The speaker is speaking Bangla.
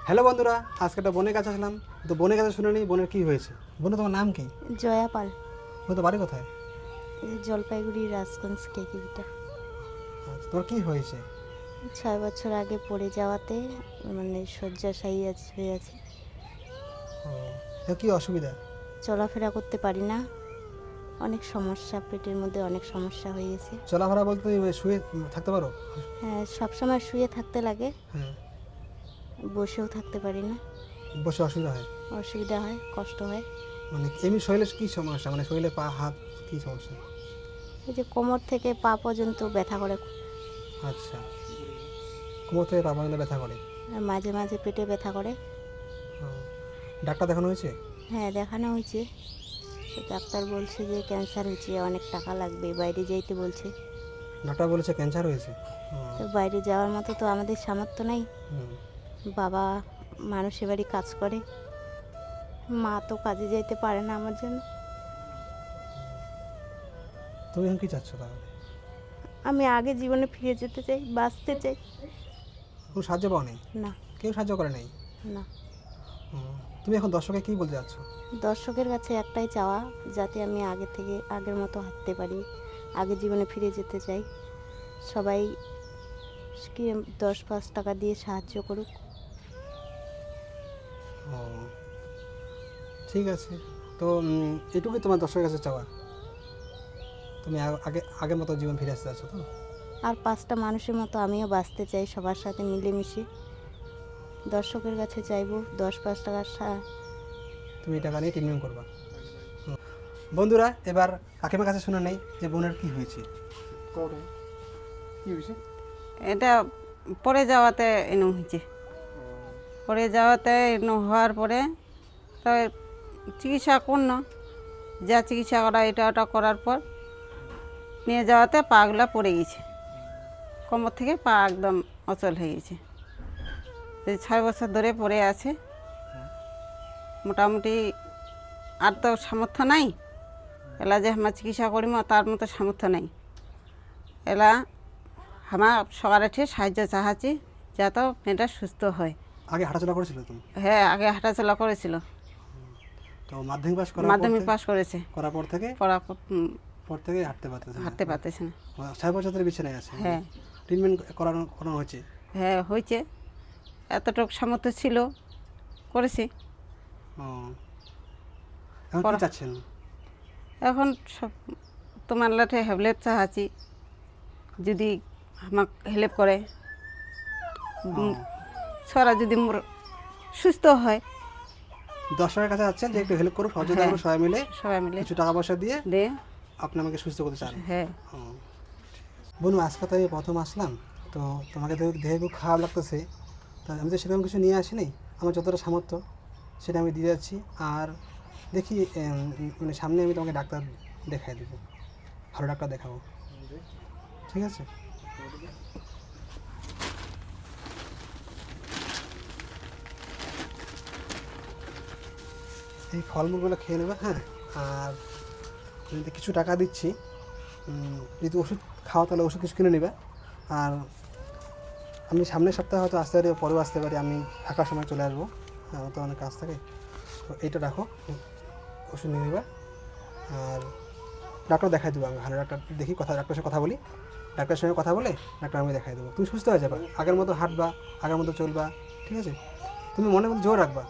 হ্যালো বন্ধুরা, আজকে একটা বোনের কাছে আসলাম। তো বোনের কাছে শুনে নিই বোনের কী হয়েছে। বোন, তোমার নাম কি? জয়া পাল। বোন, তো বাড়ি কোথায়? জলপাইগুড়ি রাজগঞ্জ কেকিবিটা। আচ্ছা, তোমার কী হয়েছে? 6 বছর আগে পড়ে যাওয়াতে শয্যাশায়ী হয়ে আছে। ও, তো কী অসুবিধা? চলাফেরা করতে পারি না, অনেক সমস্যা, পেটের মধ্যে অনেক সমস্যা হয়ে গেছে। চলাফেরা বলতে তুমি শুয়ে থাকতে পারো? হ্যাঁ, সবসময় শুয়ে থাকতে লাগে, হ্যাঁ। বসেও থাকতে পারি না, বসে অসুবিধা হয়? অসুবিধা হয়, কষ্ট হয়। মানে এমনি শরীরে কী সমস্যা, মানে শরীরে পা হাত কী সমস্যা? এই যে কোমর থেকে পা পর্যন্ত ব্যথা করে, আচ্ছা, কোমর থেকে পা পর্যন্ত ব্যথা করে? আর মাঝে মাঝে পেটে ব্যথা করে। ও, ডাক্তার দেখানো হয়েছে? হ্যাঁ, দেখানো হয়েছে। তো ডাক্তার বলছে যে ক্যান্সার হয়েছে, অনেক টাকা লাগবে, বাইরে যাইতে বলছে। ডাক্তার বলেছে ক্যান্সার হয়েছে? তো বাইরে যাওয়ার মতো তো আমাদের সামর্থ্য নেই। হুম। বাবা মানুষের বাড়ি কাজ করে, মা তো কাজে যেতে পারে না আমার জন্য। তুমি এখন কী চাচ্ছ তাহলে? আমি আগে জীবনে ফিরে যেতে চাই, বাঁচতে চাই। কোনো সাহায্য পাও নি? না, কেউ সাহায্য করে নাই? না। তুমি এখন দর্শকে কী বলতে চাচ্ছ? দর্শকের কাছে একটাই চাওয়া, যাতে আমি আগের মতো হাঁটতে পারি, আগের জীবনে ফিরে যেতে চাই। সবাই কি 10-5 টাকা দিয়ে সাহায্য করুক। ও, ঠিক আছে। তো এটুকুই তোমার দর্শকের কাছে চাওয়া? তুমি আগের মতো জীবন ফিরে আসতে চাচ্ছ তো? আর 5টা মানুষের মতো আমিও বাঁচতে চাই, সবার সাথে মিলেমিশে। দর্শকের কাছে চাইবো 10-5 টাকার তুমি এই টাকা নিয়ে ট্রিটমেন্ট করবা। বন্ধুরা, এবার কাকিমার কাছে শুনে নেই যে বোনের কী হয়েছে। কী হয়েছে? এটা পড়ে যাওয়াতে এরকম হয়েছে। পড়ে যাওয়াতে এরকম হওয়ার পরে তো চিকিৎসা করল, যা চিকিৎসা করা এটা ওটা করার পর নিয়ে যাওয়াতে পাগুলা পড়ে গেছে, কোমর থেকে পা একদম অচল হয়ে গেছে। এই 6 বছর ধরে পড়ে আছে। মোটামুটি আর তো সামর্থ্য নাই, এলা যে আমার চিকিৎসা করিম তার মতো সামর্থ্য নাই। এলা আমার সবার কাছে সাহায্য চাহাচ্ছি যাতে মেয়েটা সুস্থ হয়। আগে হাঁটাচলা করেছিল তুমি? হ্যাঁ, আগে হাঁটাচলা করেছিল। তো মাধ্যমিক পাস মাধ্যমিক পাস করেছে, করার পর থেকে পড়ার পর থেকে হাঁটতে পারতেছে না? হাঁটতে পারতেছে না। 6 বছর ধরে বিছানায় আছে? হ্যাঁ, ট্রিটমেন্ট করানো হয়েছে? হ্যাঁ হয়েছে, এতটুকু সামর্থ্য ছিল, করেছি। ও, এখন কী চাচ্ছেন? এখন সব তোমার লাঠে হেল্প চাহাচ্ছি, যদি আমাকে হেল্প করে, ছড়া যদি মোর সুস্থ হয়। দর্শকের কাছে যাচ্ছেন যে একটু হেল্প করুন, সহযোগিতা করুন, সবাই মিলে কিছু টাকা পয়সা দিয়ে দে। আপনি আমাকে সুস্থ করতে চান? হ্যাঁ। বোন, আজকে তো আমি প্রথম আসলাম, তো তোমাকে দেখে খুব খারাপ লাগতেছে। তা আমি তো সেরকম কিছু নিয়ে আসিনি, আমার যতটা সামর্থ্য সেটা আমি দিয়ে যাচ্ছি। আর দেখি মানে সামনে আমি তোমাকে ডাক্তার দেখাই দেবো, ভালো ডাক্তার দেখাবো, ঠিক আছে? এই ফলমূলগুলো খেয়ে নেবে, হ্যাঁ। আর যদি কিছু টাকা দিচ্ছি, যদি ওষুধ খাওয়া তাহলে ওষুধ কিছু কিনে নেবে। আর আমি সামনের সপ্তাহে হয়তো আসতে পারি, পরেও আসতে পারি, আমি ফাঁকার সময় চলে আসবো, আমার তো অনেক কাজ থাকে। তো এইটা রাখো, ওষুধ নিয়ে নেবে। আর ডাক্তার দেখাই দেবো, আমি ভালো ডাক্তার দেখি, ডাক্তারের সঙ্গে কথা বলি, ডাক্তারের সঙ্গে কথা বলে ডাক্তার আমি দেখাই দেবো। তুমি সুস্থ হয়ে যাবা, আগের মতো হাঁটবা, আগের মতো চলবা, ঠিক আছে? তুমি মনের মধ্যে জোর রাখবা,